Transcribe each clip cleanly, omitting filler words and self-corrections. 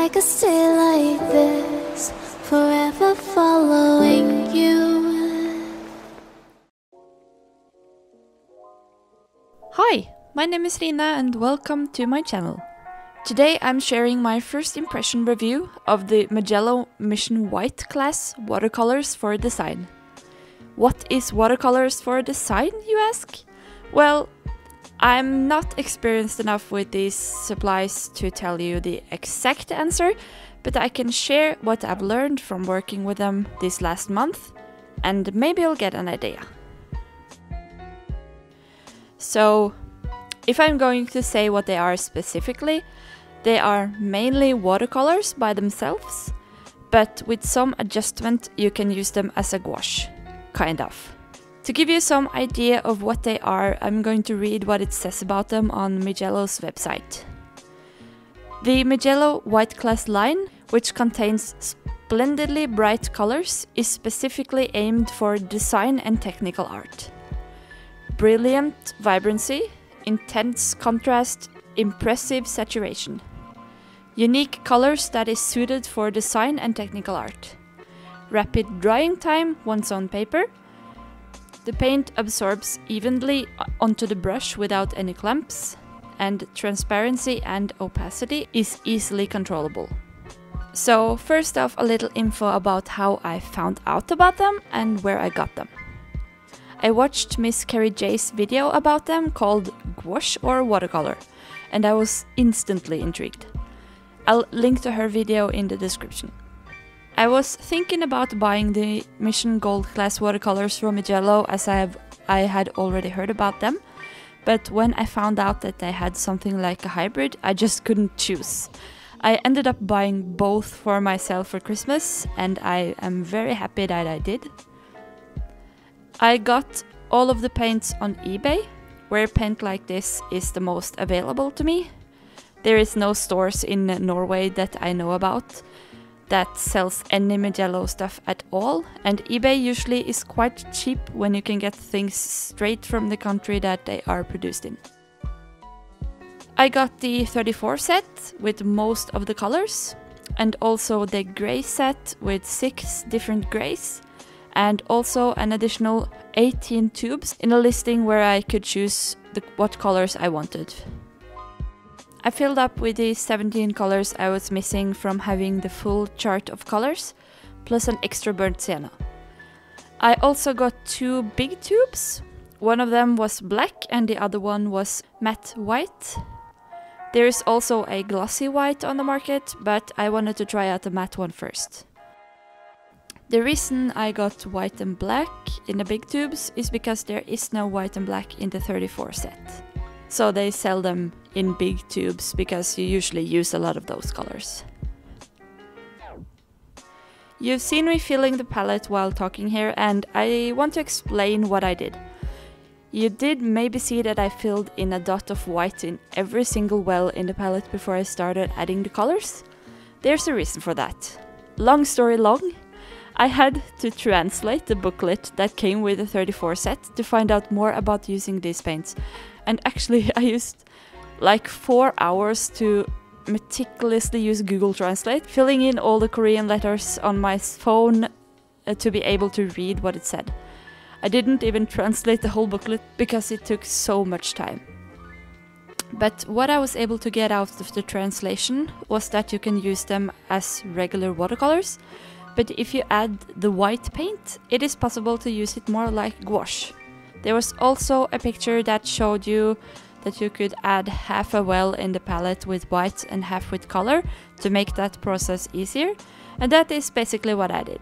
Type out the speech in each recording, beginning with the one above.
I could stay like this, forever following you. Hi, my name is Rina and welcome to my channel. Today I'm sharing my first impression review of the Mijello Mission White Class Watercolors for Design. What is watercolors for design, you ask? Well, I'm not experienced enough with these supplies to tell you the exact answer, but I can share what I've learned from working with them this last month, and maybe you'll get an idea. So, if I'm going to say what they are specifically, they are mainly watercolors by themselves, but with some adjustment you can use them as a gouache, kind of. To give you some idea of what they are, I'm going to read what it says about them on Mijello's website. The Mijello White Class line, which contains splendidly bright colors, is specifically aimed for design and technical art. Brilliant vibrancy, intense contrast, impressive saturation. Unique colors that is suited for design and technical art. Rapid drying time once on paper. The paint absorbs evenly onto the brush without any clumps, and transparency and opacity is easily controllable. So first off, a little info about how I found out about them and where I got them. I watched MsKerrieJ's video about them called Gouache or Watercolor, and I was instantly intrigued. I'll link to her video in the description. I was thinking about buying the Mission Gold Class watercolors from Mijello as I had already heard about them, but when I found out that they had something like a hybrid, I just couldn't choose. I ended up buying both for myself for Christmas, and I am very happy that I did. I got all of the paints on eBay, where paint like this is the most available to me. There is no stores in Norway that I know about that sells any Mijello stuff at all, and eBay usually is quite cheap when you can get things straight from the country that they are produced in. I got the 34 set with most of the colors, and also the grey set with 6 different greys, and also an additional 18 tubes in a listing where I could choose what colors I wanted. I filled up with the 17 colors I was missing from having the full chart of colors, plus an extra burnt sienna. I also got 2 big tubes. One of them was black and the other one was matte white. There is also a glossy white on the market, but I wanted to try out the matte one first. The reason I got white and black in the big tubes is because there is no white and black in the 34 set. So they sell them in big tubes because you usually use a lot of those colors. You've seen me filling the palette while talking here, and I want to explain what I did. You did maybe see that I filled in a dot of white in every single well in the palette before I started adding the colors. There's a reason for that. Long story long, I had to translate the booklet that came with the 34 set to find out more about using these paints. And actually I used like 4 hours to meticulously use Google Translate, filling in all the Korean letters on my phone to be able to read what it said. I didn't even translate the whole booklet because it took so much time. But what I was able to get out of the translation was that you can use them as regular watercolors, but if you add the white paint, it is possible to use it more like gouache. There was also a picture that showed you that you could add half a well in the palette with white and half with color to make that process easier, and that is basically what I did.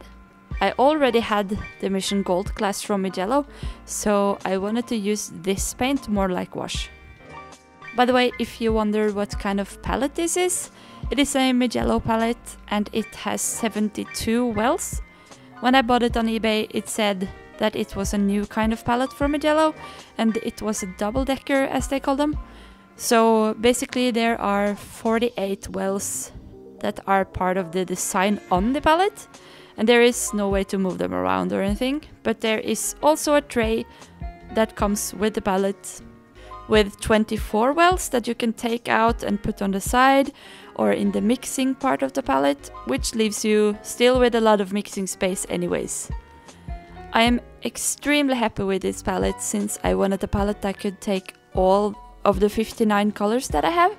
I already had the Mission Gold Class from Mijello, so I wanted to use this paint more like gouache. By the way, if you wonder what kind of palette this is, it is a Mijello palette and it has 72 wells. When I bought it on eBay, it said that it was a new kind of palette from Mijello, and it was a double-decker as they call them. So basically there are 48 wells that are part of the design on the palette, and there is no way to move them around or anything, but there is also a tray that comes with the palette with 24 wells that you can take out and put on the side or in the mixing part of the palette, which leaves you still with a lot of mixing space anyways. I am extremely happy with this palette since I wanted a palette that could take all of the 59 colors that I have.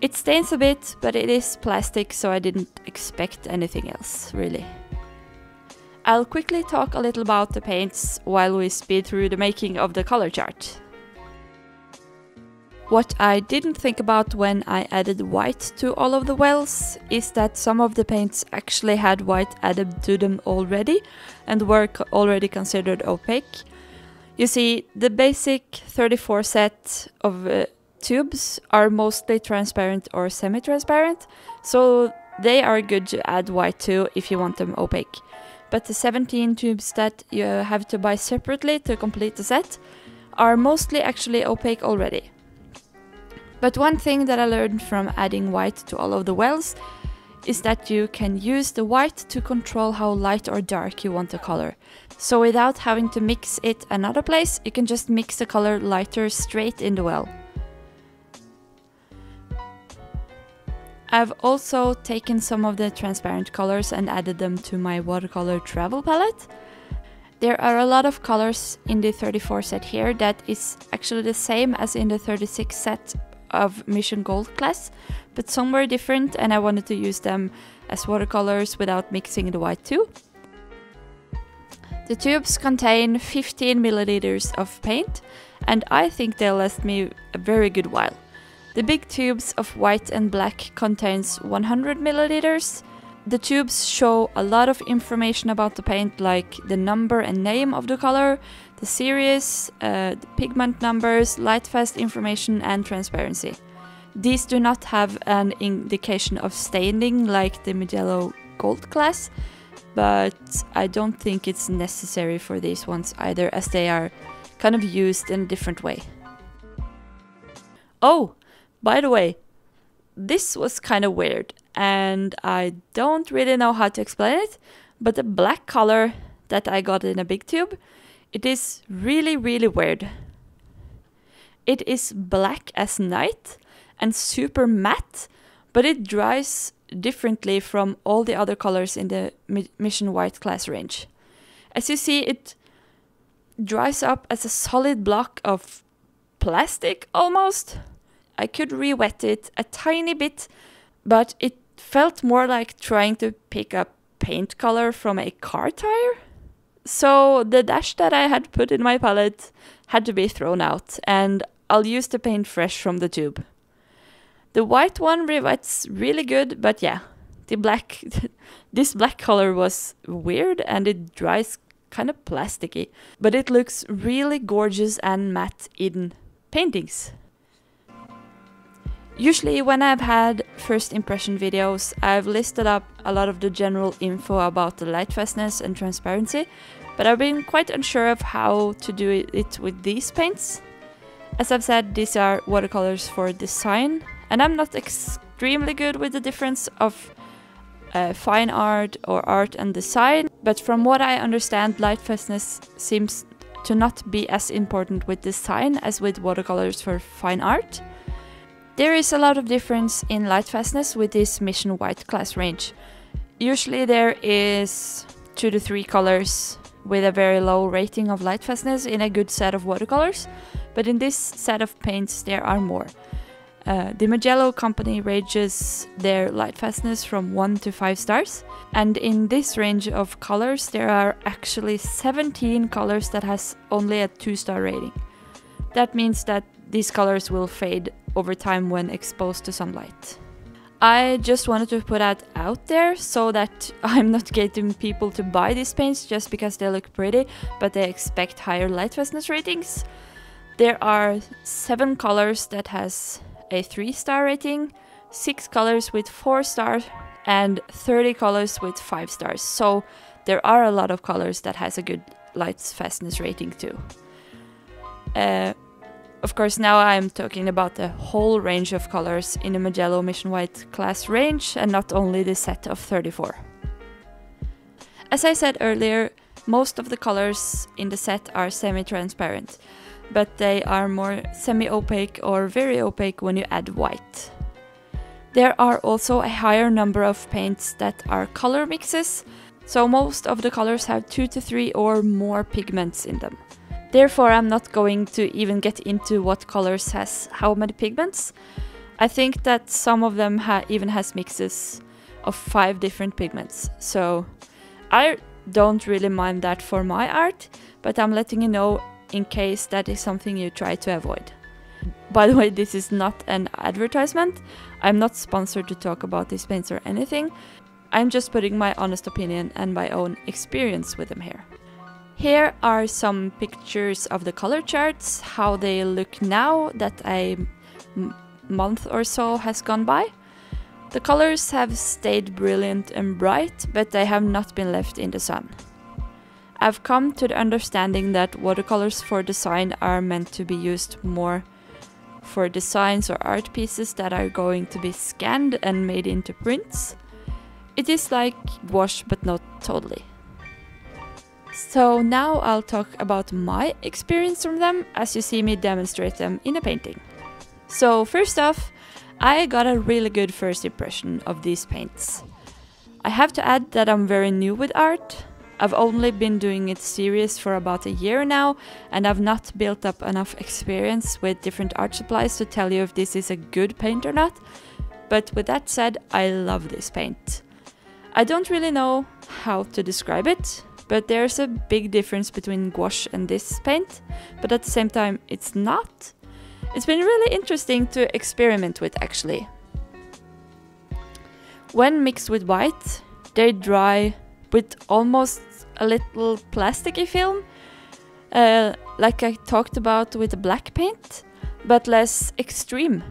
It stains a bit, but it is plastic, so I didn't expect anything else, really. I'll quickly talk a little about the paints while we speed through the making of the color chart. What I didn't think about when I added white to all of the wells is that some of the paints actually had white added to them already and were already considered opaque. You see, the basic 34 set of tubes are mostly transparent or semi-transparent, so they are good to add white to if you want them opaque. But the 17 tubes that you have to buy separately to complete the set are mostly actually opaque already. But one thing that I learned from adding white to all of the wells is that you can use the white to control how light or dark you want the color. So without having to mix it another place, you can just mix the color lighter straight in the well. I've also taken some of the transparent colors and added them to my watercolor travel palette. There are a lot of colors in the 34 set here that is actually the same as in the 36 set of Mission Gold class, but some were different and I wanted to use them as watercolors without mixing the white too. The tubes contain 15 milliliters of paint and I think they'll last me a very good while. The big tubes of white and black contains 100 milliliters. The tubes show a lot of information about the paint, like the number and name of the color, the series, the pigment numbers, light-fast information and transparency. These do not have an indication of staining like the Mijello Gold class, but I don't think it's necessary for these ones either, as they are kind of used in a different way. Oh! By the way, this was kind of weird and I don't really know how to explain it, but the black color that I got in a big tube, it is really weird. It is black as night and super matte, but it dries differently from all the other colors in the Mission White Class range. As you see, it dries up as a solid block of plastic almost. I could re-wet it a tiny bit, but it felt more like trying to pick up paint color from a car tire. So the dash that I had put in my palette had to be thrown out, and I'll use the paint fresh from the tube. The white one re-wets really good, but yeah, the black, this black color was weird and it dries kind of plasticky, but it looks really gorgeous and matte in paintings. Usually when I've had first impression videos, I've listed up a lot of the general info about the light fastness and transparency, but I've been quite unsure of how to do it with these paints. As I've said, these are watercolors for design, and I'm not extremely good with the difference of fine art or art and design, but from what I understand, light fastness seems to not be as important with design as with watercolors for fine art. There is a lot of difference in light fastness with this Mission White Class range. Usually there is 2 to 3 colors with a very low rating of light fastness in a good set of watercolors, but in this set of paints there are more. The Mijello company ranges their light fastness from 1 to 5 stars, and in this range of colors there are actually 17 colors that has only a 2-star rating. That means that these colors will fade over time when exposed to sunlight. I just wanted to put that out there so that I'm not getting people to buy these paints just because they look pretty, but they expect higher light fastness ratings. There are 7 colors that has a 3-star rating, 6 colors with 4 stars, and 30 colors with 5 stars. So there are a lot of colors that has a good light fastness rating too. Of course, now I'm talking about the whole range of colors in the Mijello Mission White Class range and not only the set of 34. As I said earlier, most of the colors in the set are semi-transparent. but they are more semi-opaque or very opaque when you add white. There are also a higher number of paints that are color mixes, so most of the colors have 2 to 3 or more pigments in them. Therefore, I'm not going to even get into what colors has how many pigments. I think that some of them even has mixes of 5 different pigments, so I don't really mind that for my art, but I'm letting you know in case that is something you try to avoid. By the way, this is not an advertisement. I'm not sponsored to talk about these paints or anything. I'm just putting my honest opinion and my own experience with them here. Here are some pictures of the color charts, how they look now that a month or so has gone by. The colors have stayed brilliant and bright, but they have not been left in the sun. I've come to the understanding that watercolors for design are meant to be used more for designs or art pieces that are going to be scanned and made into prints. It is like gouache, but not totally. So now I'll talk about my experience from them as you see me demonstrate them in a painting. So first off, I got a really good first impression of these paints. I have to add that I'm very new with art. I've only been doing it serious for about a year now, and I've not built up enough experience with different art supplies to tell you if this is a good paint or not. But with that said, I love this paint. I don't really know how to describe it, but there's a big difference between gouache and this paint, but at the same time it's not. It's been really interesting to experiment with actually. When mixed with white, they dry with almost a little plasticky film, like I talked about with the black paint, but less extreme.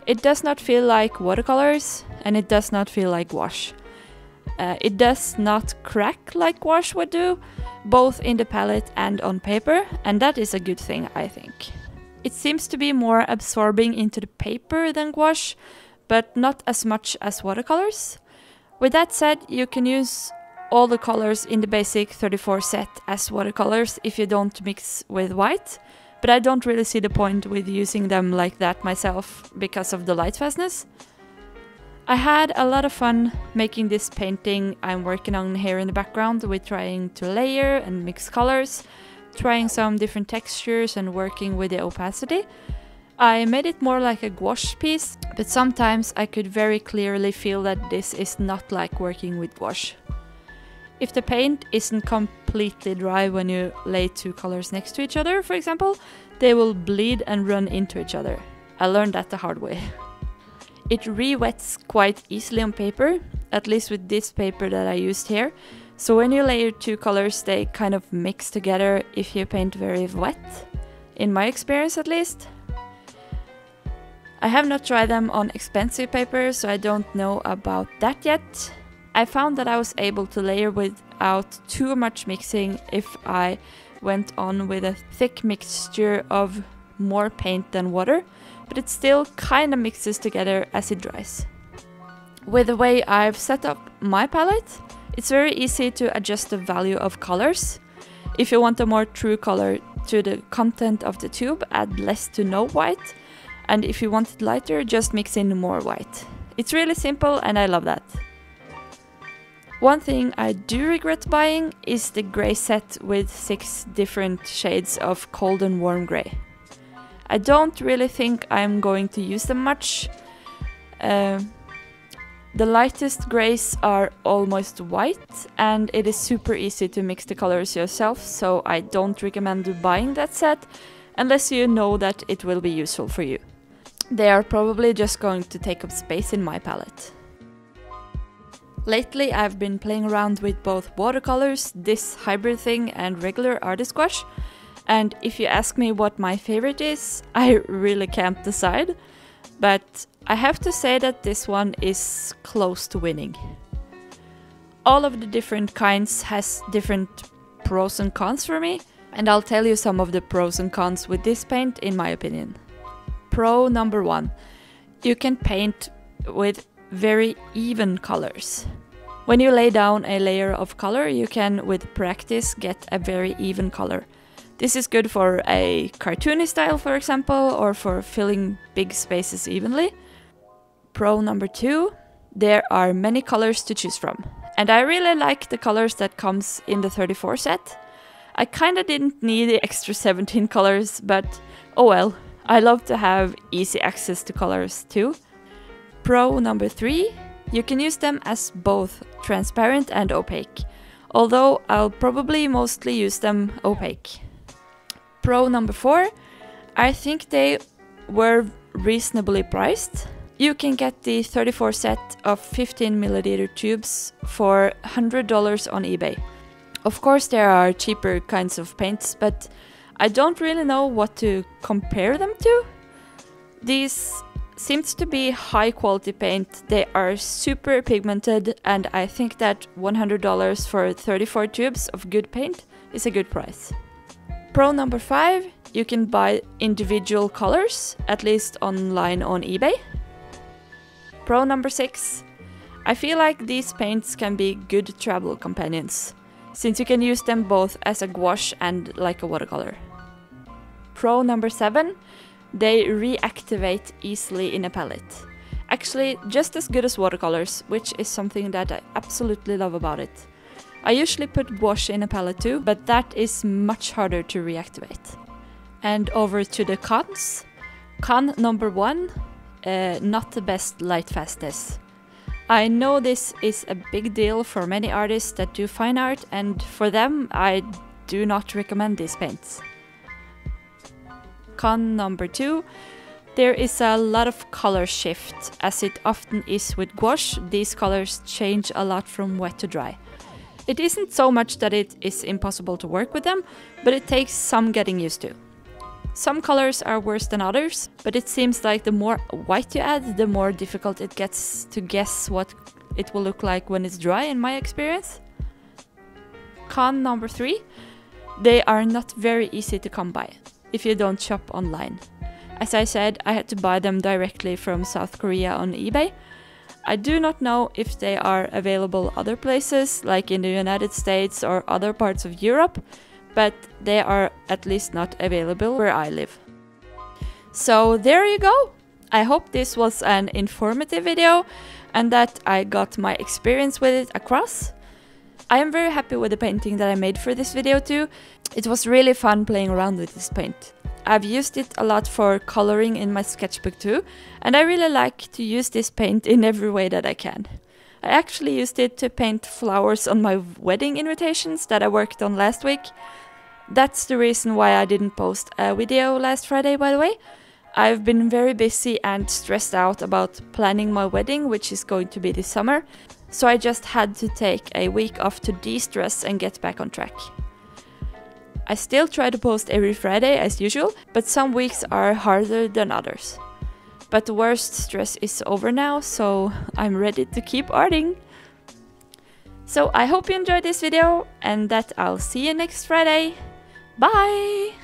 It does not feel like watercolors, and it does not feel like gouache. It does not crack like gouache would do, both in the palette and on paper, and that is a good thing, I think. It seems to be more absorbing into the paper than gouache, but not as much as watercolors. With that said, you can use all the colors in the basic 34 set as watercolors if you don't mix with white, but I don't really see the point with using them like that myself because of the light fastness. I had a lot of fun making this painting I'm working on here in the background with trying to layer and mix colors, trying some different textures and working with the opacity. I made it more like a gouache piece, but sometimes I could very clearly feel that this is not like working with gouache. If the paint isn't completely dry when you lay 2 colors next to each other, for example, they will bleed and run into each other. I learned that the hard way. It re-wets quite easily on paper, at least with this paper that I used here. So when you layer 2 colors, they kind of mix together if you paint very wet, in my experience at least. I have not tried them on expensive paper, so I don't know about that yet. I found that I was able to layer without too much mixing if I went on with a thick mixture of more paint than water, but it still kinda mixes together as it dries. With the way I've set up my palette, it's very easy to adjust the value of colors. If you want a more true color to the content of the tube, add less to no white, and if you want it lighter, just mix in more white. It's really simple and I love that. One thing I do regret buying is the grey set with 6 different shades of cold and warm grey. I don't really think I'm going to use them much. The lightest greys are almost white, and it is super easy to mix the colors yourself, so I don't recommend buying that set unless you know that it will be useful for you. They are probably just going to take up space in my palette. Lately I've been playing around with both watercolors, this hybrid thing, and regular artist gouache, and if you ask me what my favorite is, I really can't decide, but I have to say that this one is close to winning. All of the different kinds has different pros and cons for me, and I'll tell you some of the pros and cons with this paint in my opinion. Pro number 1, you can paint with very even colors. When you lay down a layer of color, you can with practice get a very even color. This is good for a cartoony style, for example, or for filling big spaces evenly. Pro number 2, there are many colors to choose from. And I really like the colors that comes in the 34 set. I kinda didn't need the extra 17 colors, but oh well. I love to have easy access to colors too. Pro number 3, you can use them as both transparent and opaque, although I'll probably mostly use them opaque. Pro number 4, I think they were reasonably priced. You can get the 34 set of 15 milliliter tubes for $100 on eBay. Of course there are cheaper kinds of paints, but I don't really know what to compare them to. These seems to be high quality paint, they are super pigmented, and I think that $100 for 34 tubes of good paint is a good price. Pro number 5, you can buy individual colors, at least online on eBay. Pro number 6, I feel like these paints can be good travel companions, since you can use them both as a gouache and like a watercolor. Pro number 7, they reactivate easily in a palette. Actually, just as good as watercolors, which is something that I absolutely love about it. I usually put gouache in a palette too, but that is much harder to reactivate. And over to the cons. Con number 1, not the best light fastness. I know this is a big deal for many artists that do fine art, and for them I do not recommend these paints. Con number 2, there is a lot of color shift. As it often is with gouache, these colors change a lot from wet to dry. It isn't so much that it is impossible to work with them, but it takes some getting used to. Some colors are worse than others, but it seems like the more white you add, the more difficult it gets to guess what it will look like when it's dry, in my experience. Con number 3, they are not very easy to come by if you don't shop online. As I said, I had to buy them directly from South Korea on eBay. I do not know if they are available other places, like in the United States or other parts of Europe, but they are at least not available where I live. So there you go! I hope this was an informative video and that I got my experience with it across. I am very happy with the painting that I made for this video too. It was really fun playing around with this paint. I've used it a lot for coloring in my sketchbook too, and I really like to use this paint in every way that I can. I actually used it to paint flowers on my wedding invitations that I worked on last week. That's the reason why I didn't post a video last Friday, by the way. I've been very busy and stressed out about planning my wedding, which is going to be this summer, so I just had to take a week off to de-stress and get back on track. I still try to post every Friday as usual, but some weeks are harder than others. But the worst stress is over now, so I'm ready to keep arting. So I hope you enjoyed this video and that I'll see you next Friday. Bye!